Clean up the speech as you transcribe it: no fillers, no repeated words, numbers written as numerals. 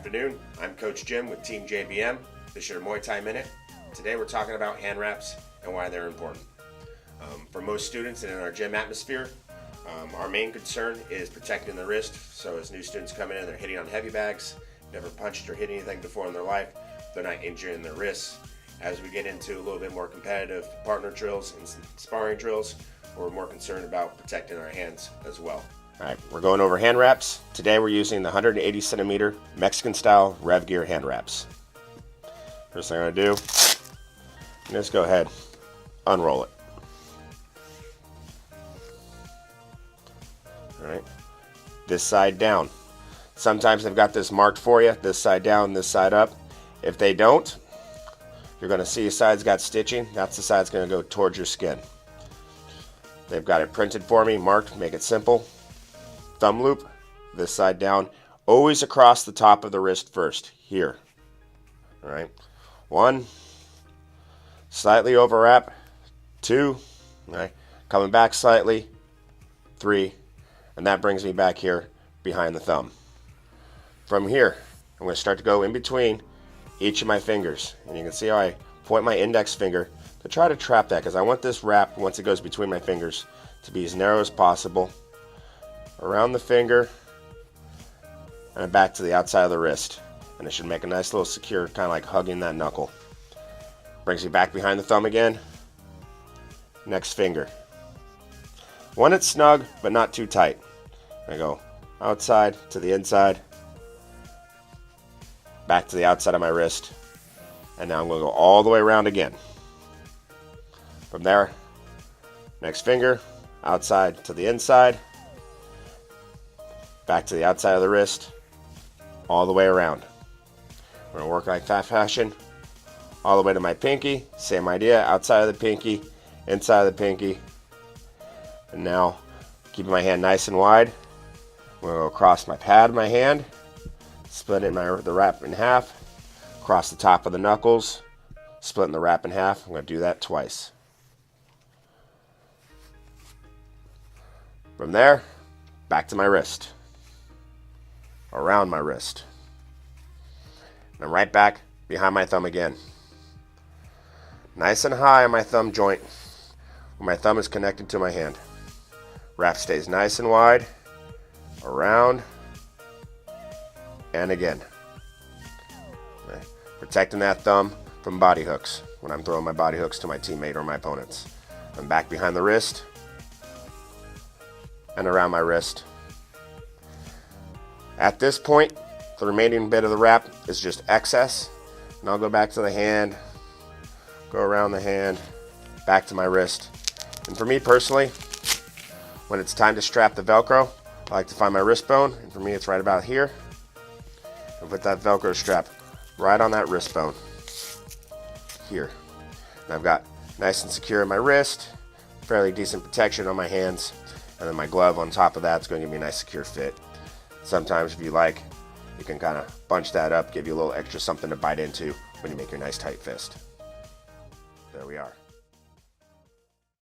afternoon. I'm Coach Jim with Team JBM. This is your Muay Thai Minute. Today we're talking about hand wraps and why they're important. For most students and in our gym atmosphere, our main concern is protecting the wrist. So as new students come in, they're hitting on heavy bags, never punched or hit anything before in their life, they're not injuring their wrists. As we get into a little bit more competitive partner drills and sparring drills, we're more concerned about protecting our hands as well. All right, we're going over hand wraps. Today we're using the 180 centimeter Mexican style Rev Gear hand wraps. First thing I'm going to do, just go ahead, unroll it. All right, this side down. Sometimes they've got this marked for you, this side down, this side up. If they don't, you're going to see a side's got stitching. That's the side that's going to go towards your skin. They've got it printed for me, marked, make it simple. Thumb loop, this side down, always across the top of the wrist first, here. All right, 1, slightly overwrap, 2, all right, coming back slightly, 3, and that brings me back here behind the thumb. From here, I'm going to start to go in between each of my fingers, and you can see how I point my index finger to try to trap that, because I want this wrap, once it goes between my fingers, to be as narrow as possible, around the finger, and back to the outside of the wrist. And it should make a nice little secure, kind of like hugging that knuckle. Brings me back behind the thumb again. Next finger. Want it snug, but not too tight. I go outside to the inside, back to the outside of my wrist, and now I'm going to go all the way around again. From there, next finger, outside to the inside, back to the outside of the wrist, all the way around. We're going to work like that fashion, all the way to my pinky. Same idea, outside of the pinky, inside of the pinky. And now, keeping my hand nice and wide, I'm going to go across my pad of my hand, split the wrap in half, across the top of the knuckles, splitting the wrap in half. I'm going to do that twice. From there, back to my wrist, around my wrist, and right back behind my thumb again. Nice and high on my thumb joint, where my thumb is connected to my hand. Wrap stays nice and wide, around, and again. Okay. Protecting that thumb from body hooks when I'm throwing my body hooks to my teammate or my opponents. I'm back behind the wrist, and around my wrist. At this point, the remaining bit of the wrap is just excess, and I'll go back to the hand, go around the hand, back to my wrist. And for me personally, when it's time to strap the Velcro, I like to find my wrist bone, and for me it's right about here, and put that Velcro strap right on that wrist bone, here. And I've got nice and secure in my wrist, fairly decent protection on my hands, and then my glove on top of that is going to give me a nice secure fit. Sometimes if you like, you can kind of bunch that up, give you a little extra something to bite into when you make your nice tight fist. There we are.